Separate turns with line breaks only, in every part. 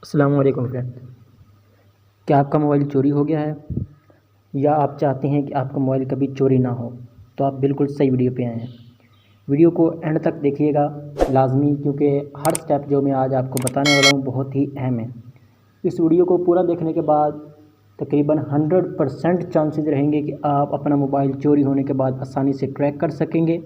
अस्सलाम वालेकुम फ्रेंड। क्या आपका मोबाइल चोरी हो गया है या आप चाहते हैं कि आपका मोबाइल कभी चोरी ना हो? तो आप बिल्कुल सही वीडियो पे आए हैं। वीडियो को एंड तक देखिएगा लाजमी, क्योंकि हर स्टेप जो मैं आज आपको बताने वाला हूँ बहुत ही अहम है। इस वीडियो को पूरा देखने के बाद तकरीबन 100% चांसेस रहेंगे कि आप अपना मोबाइल चोरी होने के बाद आसानी से ट्रैक कर सकेंगे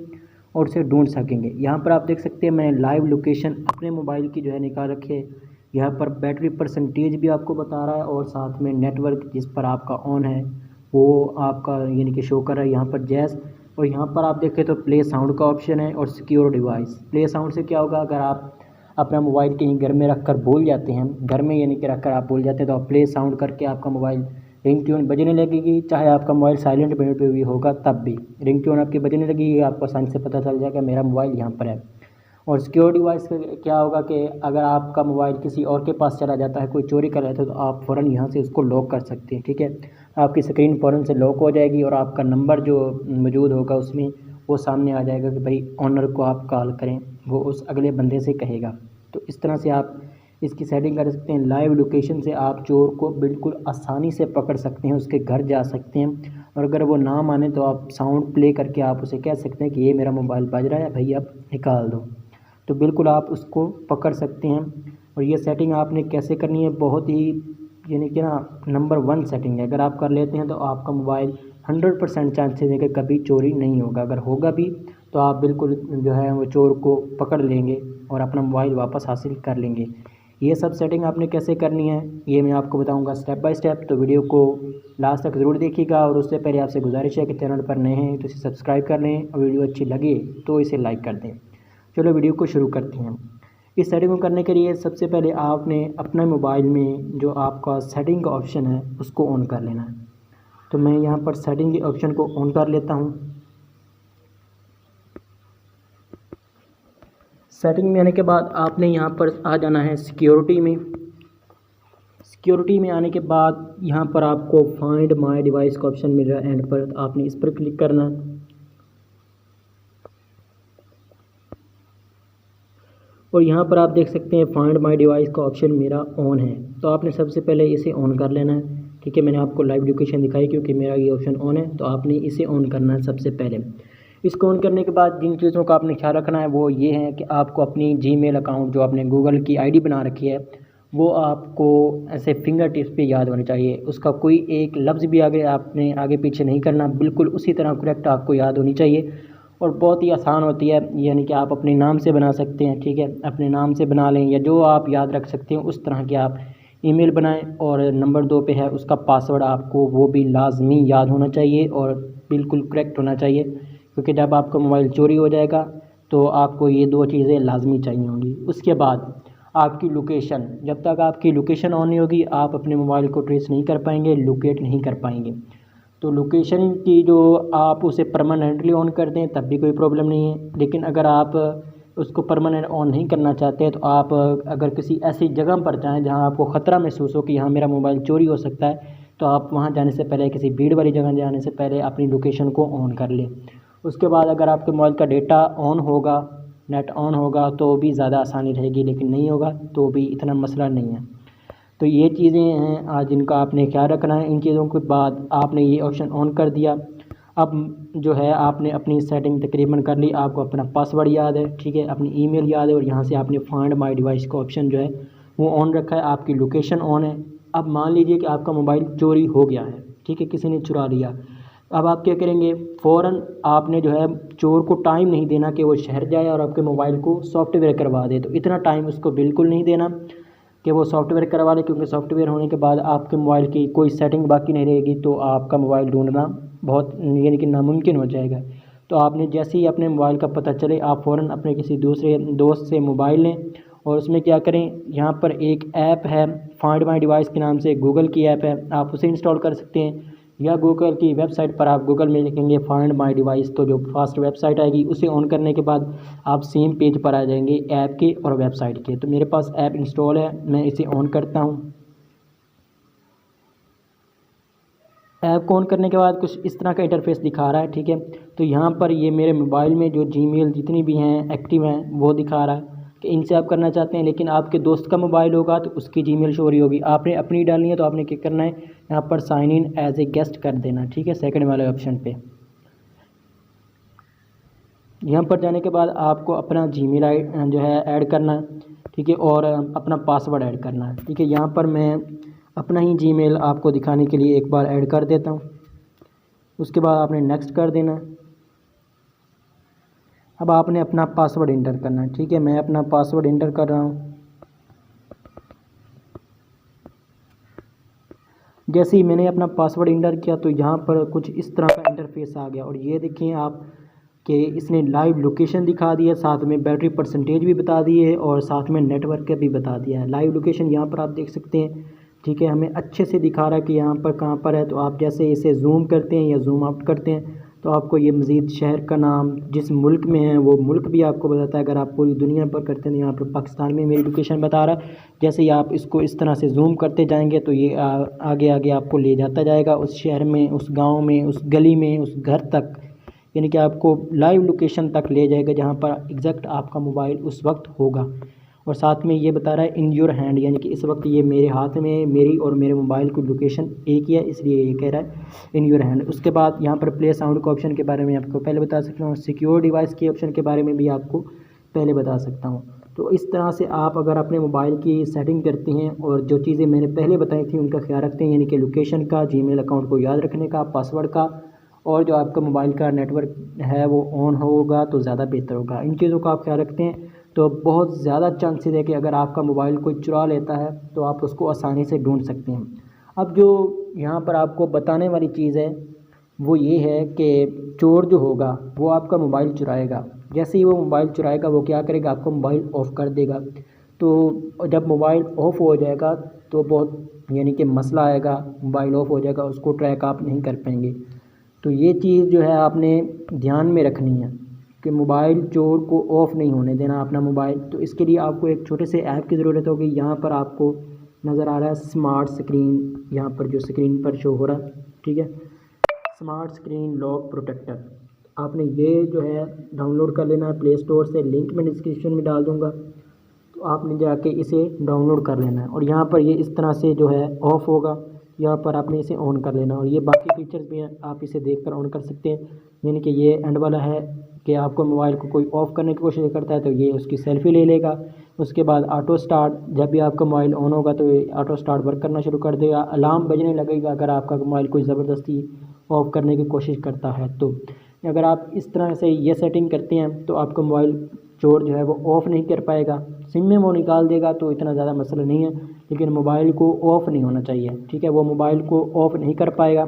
और उसे ढूंढ सकेंगे। यहाँ पर आप देख सकते हैं मैंने लाइव लोकेशन अपने मोबाइल की जो है निकाल रखी है। यहाँ पर बैटरी परसेंटेज भी आपको बता रहा है और साथ में नेटवर्क जिस पर आपका ऑन है वो आपका यानी कि शो कर रहा है यहाँ पर जैस। और यहाँ पर आप देखें तो प्ले साउंड का ऑप्शन है और सिक्योर डिवाइस। प्ले साउंड से क्या होगा, अगर आप अपना मोबाइल कहीं घर में रख कर भूल जाते हैं, घर में यानी कि रख कर आप भूल जाते हैं, तो आप प्ले साउंड करके आपका मोबाइल रिंग ट्यून बजने लगेगी। चाहे आपका मोबाइल साइलेंट मोड पे भी होगा तब भी रिंग ट्यून आपकी बजने लगेगी, आपको आसानी से पता चल जाएगा मेरा मोबाइल यहाँ पर है। और सिक्योर डिवाइस का क्या होगा कि अगर आपका मोबाइल किसी और के पास चला जाता है, कोई चोरी कर लेता है, तो आप फ़ौरन यहाँ से उसको लॉक कर सकते हैं। ठीक है, आपकी स्क्रीन फ़ौरन से लॉक हो जाएगी और आपका नंबर जो मौजूद होगा उसमें वो सामने आ जाएगा कि भाई ऑनर को आप कॉल करें, वो उस अगले बंदे से कहेगा। तो इस तरह से आप इसकी सेटिंग कर सकते हैं। लाइव लोकेशन से आप चोर को बिल्कुल आसानी से पकड़ सकते हैं, उसके घर जा सकते हैं। और अगर वो ना माने तो आप साउंड प्ले करके आप उसे कह सकते हैं कि ये मेरा मोबाइल बज रहा है, भाई अब निकाल दो। तो बिल्कुल आप उसको पकड़ सकते हैं। और ये सेटिंग आपने कैसे करनी है, बहुत ही यानी कि ना नंबर 1 सेटिंग है। अगर आप कर लेते हैं तो आपका मोबाइल 100% चांसेस है कि कभी चोरी नहीं होगा। अगर होगा भी तो आप बिल्कुल जो है वो चोर को पकड़ लेंगे और अपना मोबाइल वापस हासिल कर लेंगे। ये सब सेटिंग आपने कैसे करनी है ये मैं आपको बताऊंगा स्टेप बाय स्टेप। तो वीडियो को लास्ट तक ज़रूर देखिएगा। और उससे पहले आपसे गुजारिश है कि चैनल पर नए हैं तो इसे सब्सक्राइब कर लें और वीडियो अच्छी लगे तो इसे लाइक कर दें। चलो वीडियो को शुरू करते हैं। इस सेटिंग को करने के लिए सबसे पहले आपने अपने मोबाइल में जो आपका सेटिंग का ऑप्शन है उसको ऑन कर लेना है। तो मैं यहाँ पर सेटिंग के ऑप्शन को ऑन कर लेता हूँ। सेटिंग में आने के बाद आपने यहाँ पर आ जाना है सिक्योरिटी में। सिक्योरिटी में आने के बाद यहाँ पर आपको फाइंड माय डिवाइस का ऑप्शन मिल रहा है एंड पर, आपने इस पर क्लिक करना है। और यहाँ पर आप देख सकते हैं फाइंड माय डिवाइस का ऑप्शन मेरा ऑन है, तो आपने सबसे पहले इसे ऑन कर लेना है। ठीक है, मैंने आपको लाइव लोकेशन दिखाई क्योंकि मेरा ये ऑप्शन ऑन है, तो आपने इसे ऑन करना है सबसे पहले। इसको ऑन करने के बाद जिन चीज़ों का आपने ख्याल रखना है वो ये है कि आपको अपनी जीमेल अकाउंट जो आपने गूगल की आईडी बना रखी है वो आपको ऐसे फिंगर टिप्स पे याद होनी चाहिए। उसका कोई एक लफ्ज़ भी आपने आगे पीछे नहीं करना, बिल्कुल उसी तरह करेक्ट आपको याद होनी चाहिए। और बहुत ही आसान होती है, यानी कि आप अपने नाम से बना सकते हैं। ठीक है, अपने नाम से बना लें या जो आप याद रख सकते हैं उस तरह के आप ईमेल बनाएं। और नंबर 2 पे है उसका पासवर्ड, आपको वो भी लाजमी याद होना चाहिए और बिल्कुल करेक्ट होना चाहिए, क्योंकि जब आपका मोबाइल चोरी हो जाएगा तो आपको ये 2 चीज़ें लाजमी चाहिए होंगी। उसके बाद आपकी लोकेशन, जब तक आपकी लोकेशन ऑन नहीं होगी आप अपने मोबाइल को ट्रेस नहीं कर पाएंगे, लोकेट नहीं कर पाएंगे। तो लोकेशन की जो आप उसे परमानेंटली ऑन कर दें तब भी कोई प्रॉब्लम नहीं है, लेकिन अगर आप उसको परमानेंट ऑन नहीं करना चाहते हैं तो आप अगर किसी ऐसी जगह पर जाएं जहां आपको ख़तरा महसूस हो कि यहाँ मेरा मोबाइल चोरी हो सकता है, तो आप वहां जाने से पहले, किसी भीड़ वाली जगह जाने से पहले अपनी लोकेशन को ऑन कर लें। उसके बाद अगर आपके मोबाइल का डेटा ऑन होगा, नेट ऑन होगा तो भी ज़्यादा आसानी रहेगी, लेकिन नहीं होगा तो भी इतना मसला नहीं है। तो ये चीज़ें हैं आज जिनका आपने ख्याल रखना है। इन चीज़ों के बाद आपने ये ऑप्शन ऑन कर दिया। अब जो है आपने अपनी सेटिंग तकरीबन कर ली, आपको अपना पासवर्ड याद है, ठीक है, अपनी ईमेल याद है, और यहाँ से आपने फाइंड माय डिवाइस का ऑप्शन जो है वो ऑन रखा है, आपकी लोकेशन ऑन है। अब मान लीजिए कि आपका मोबाइल चोरी हो गया है, ठीक है, किसी ने चुरा लिया। अब आप क्या करेंगे, फ़ौरन आपने जो है चोर को टाइम नहीं देना कि वो शहर जाए और आपके मोबाइल को सॉफ्टवेयर करवा दे। तो इतना टाइम उसको बिल्कुल नहीं देना कि वो सॉफ्टवेयर करवा ले, क्योंकि सॉफ्टवेयर होने के बाद आपके मोबाइल की कोई सेटिंग बाकी नहीं रहेगी, तो आपका मोबाइल ढूंढना बहुत यानी कि नामुमकिन हो जाएगा। तो आपने जैसे ही अपने मोबाइल का पता चले आप फ़ौरन अपने किसी दूसरे दोस्त से मोबाइल लें और उसमें क्या करें, यहाँ पर एक ऐप है फाइंड माय डिवाइस के नाम से, गूगल की ऐप है, आप उसे इंस्टॉल कर सकते हैं। या गूगल की वेबसाइट पर आप गूगल में लिखेंगे फाइंड माय डिवाइस, तो जो फास्ट वेबसाइट आएगी उसे ऑन करने के बाद आप सेम पेज पर आ जाएंगे ऐप के और वेबसाइट के। तो मेरे पास ऐप इंस्टॉल है, मैं इसे ऑन करता हूँ। ऐप को ऑन करने के बाद कुछ इस तरह का इंटरफेस दिखा रहा है, ठीक है। तो यहाँ पर ये मेरे मोबाइल में जो जीमेल जितनी भी हैं एक्टिव हैं वो दिखा रहा है। कि इनसे आप करना चाहते हैं, लेकिन आपके दोस्त का मोबाइल होगा तो उसकी जीमेल शो हो रही होगी, आपने अपनी डालनी है तो आपने क्या करना है, यहाँ पर sign in as a guest कर देना। ठीक है, सेकंड वाले ऑप्शन पे यहाँ पर जाने के बाद आपको अपना जीमेल जो है ऐड करना है। ठीक है, और अपना पासवर्ड ऐड करना है। ठीक है, यहाँ पर मैं अपना ही जीमेल आपको दिखाने के लिए एक बार ऐड कर देता हूँ। उसके बाद आपने नेक्स्ट कर देना है। अब आपने अपना पासवर्ड इंटर करना है। ठीक है, मैं अपना पासवर्ड इंटर कर रहा हूँ। जैसे ही मैंने अपना पासवर्ड इंटर किया तो यहाँ पर कुछ इस तरह का इंटरफेस आ गया, और ये देखिए आप कि इसने लाइव लोकेशन दिखा दी है, साथ में बैटरी परसेंटेज भी बता दी है, और साथ में नेटवर्क का भी बता दिया है। लाइव लोकेशन यहाँ पर आप देख सकते हैं। ठीक है, हमें अच्छे से दिखा रहा है कि यहाँ पर कहाँ पर है। तो आप जैसे इसे जूम करते हैं या जूम आउट करते हैं तो आपको ये मज़ीद शहर का नाम, जिस मुल्क में है वो मुल्क भी आपको बताता है। अगर आप पूरी दुनिया पर करते हैं तो यहाँ पर पाकिस्तान में मेरी लोकेशन बता रहा है। जैसे ही आप इसको इस तरह से जूम करते जाएंगे तो ये आगे आगे आपको ले जाता जाएगा उस शहर में, उस गाँव में, उस गली में, उस घर तक, यानी कि आपको लाइव लोकेशन तक ले जाएगा जहाँ पर एग्जैक्ट आपका मोबाइल उस वक्त होगा। और साथ में ये बता रहा है इन योर हैंड, यानी कि इस वक्त ये मेरे हाथ में, मेरी और मेरे मोबाइल की लोकेशन एक ही है, इसलिए ये कह रहा है इन योर हैंड। उसके बाद यहाँ पर प्ले साउंड के ऑप्शन के बारे में आपको पहले बता सकता हूँ, सिक्योर डिवाइस के ऑप्शन के बारे में भी आपको पहले बता सकता हूँ। तो इस तरह से आप अगर अपने मोबाइल की सेटिंग करते हैं और जो चीज़ें मैंने पहले बताई थी उनका ख्याल रखते हैं, यानी कि लोकेशन का, जीमेल अकाउंट को याद रखने का, पासवर्ड का, और जो आपका मोबाइल का नेटवर्क है वो ऑन होगा तो ज़्यादा बेहतर होगा। इन चीज़ों का आप ख्याल रखते हैं तो बहुत ज़्यादा चांसेस है कि अगर आपका मोबाइल कोई चुरा लेता है तो आप उसको आसानी से ढूंढ सकते हैं। अब जो यहाँ पर आपको बताने वाली चीज़ है वो ये है कि चोर जो होगा वो आपका मोबाइल चुराएगा। जैसे ही वो मोबाइल चुराएगा वो क्या करेगा, आपका मोबाइल ऑफ़ कर देगा। तो जब मोबाइल ऑफ़ हो जाएगा तो बहुत यानी कि मसला आएगा, मोबाइल ऑफ़ हो जाएगा, उसको ट्रैक आप नहीं कर पाएंगे। तो ये चीज़ जो है आपने ध्यान में रखनी है कि मोबाइल चोर को ऑफ़ नहीं होने देना अपना मोबाइल। तो इसके लिए आपको एक छोटे से ऐप की ज़रूरत होगी। यहाँ पर आपको नज़र आ रहा है स्मार्ट स्क्रीन, यहाँ पर जो स्क्रीन पर शो हो रहा है, ठीक है, स्मार्ट स्क्रीन लॉक प्रोटेक्टर। आपने ये जो है डाउनलोड कर लेना है प्ले स्टोर से, लिंक मैं डिस्क्रिप्शन में डाल दूँगा। तो आपने जाके इसे डाउनलोड कर लेना है, और यहाँ पर ये इस तरह से जो है ऑफ़ होगा, यहाँ पर आपने इसे ऑन कर लेना। और ये बाकी फीचर्स भी हैं, आप इसे देखकर ऑन कर सकते हैं। यानी कि ये एंड वाला है कि आपको मोबाइल को कोई ऑफ़ करने की कोशिश करता है तो ये उसकी सेल्फ़ी ले लेगा। उसके बाद ऑटो स्टार्ट, जब भी आपका मोबाइल ऑन होगा तो ये ऑटो स्टार्ट वर्क करना शुरू कर देगा। अलार्म बजने लगेगा अगर आपका मोबाइल कोई ज़बरदस्ती ऑफ़ करने की कोशिश करता है। तो अगर आप इस तरह से ये सेटिंग करते हैं तो आपका मोबाइल चोर जो है वो ऑफ़ नहीं कर पाएगा। सिम में वो निकाल देगा तो इतना ज़्यादा मसला नहीं है, लेकिन मोबाइल को ऑफ़ नहीं होना चाहिए। ठीक है, वो मोबाइल को ऑफ़ नहीं कर पाएगा।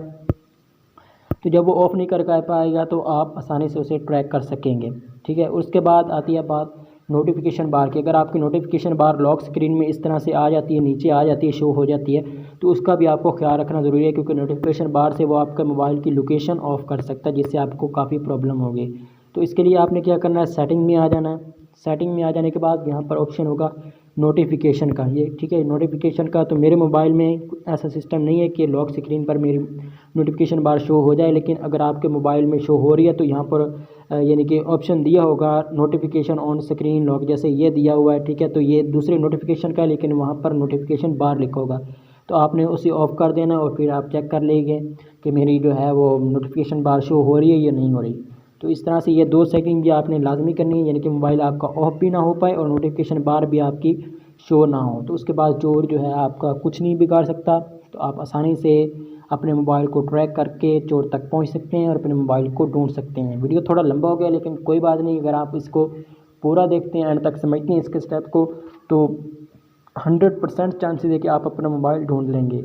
तो जब वो ऑफ़ नहीं कर पाएगा तो आप आसानी से उसे ट्रैक कर सकेंगे। ठीक है, उसके बाद आती है बात नोटिफिकेशन बार की। अगर आपकी नोटिफिकेशन बार लॉक स्क्रीन में इस तरह से आ जाती है, नीचे आ जाती है, शो हो जाती है, तो उसका भी आपको ख्याल रखना ज़रूरी है, क्योंकि नोटिफिकेशन बार से वो आपके मोबाइल की लोकेशन ऑफ़ कर सकता है, जिससे आपको काफ़ी प्रॉब्लम होगी। तो इसके लिए आपने क्या करना है, सेटिंग में आ जाना है। सेटिंग में आ जाने के बाद यहाँ पर ऑप्शन होगा नोटिफिकेशन का, ये ठीक है नोटिफिकेशन का। तो मेरे मोबाइल में ऐसा सिस्टम नहीं है कि लॉक स्क्रीन पर मेरी नोटिफिकेशन बार शो हो जाए, लेकिन अगर आपके मोबाइल में शो हो रही है तो यहाँ पर यानी कि ऑप्शन दिया होगा नोटिफिकेशन ऑन स्क्रीन लॉक, जैसे ये दिया हुआ है। ठीक है, तो ये दूसरे नोटिफिकेशन का, लेकिन वहाँ पर नोटिफिकेशन बार लिखा होगा, तो आपने उसे ऑफ़ कर देना और फिर आप चेक कर लेंगे कि मेरी जो है वो नोटिफिकेशन बार शो हो रही है या नहीं हो रही। तो इस तरह से ये दो सेटिंग भी आपने लाजमी करनी है, यानी कि मोबाइल आपका ऑफ भी ना हो पाए और नोटिफिकेशन बार भी आपकी शो ना हो। तो उसके बाद चोर जो है आपका कुछ नहीं बिगाड़ सकता। तो आप आसानी से अपने मोबाइल को ट्रैक करके चोर तक पहुंच सकते हैं और अपने मोबाइल को ढूंढ सकते हैं। वीडियो थोड़ा लंबा हो गया, लेकिन कोई बात नहीं, अगर आप इसको पूरा देखते हैं, एंड तक समझते हैं इसके स्टेप को, तो 100% चांसेस है कि आप अपना मोबाइल ढूंढ लेंगे।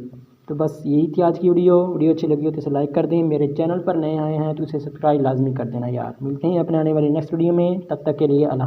तो बस यही थी आज की वीडियो अच्छी लगी हो तो इसे लाइक कर दें। मेरे चैनल पर नए आए हैं तो इसे सब्सक्राइब लाजमी कर देना यार। मिलते हैं अपने आने वाली नेक्स्ट वीडियो में, तब तक के लिए अल्लाह।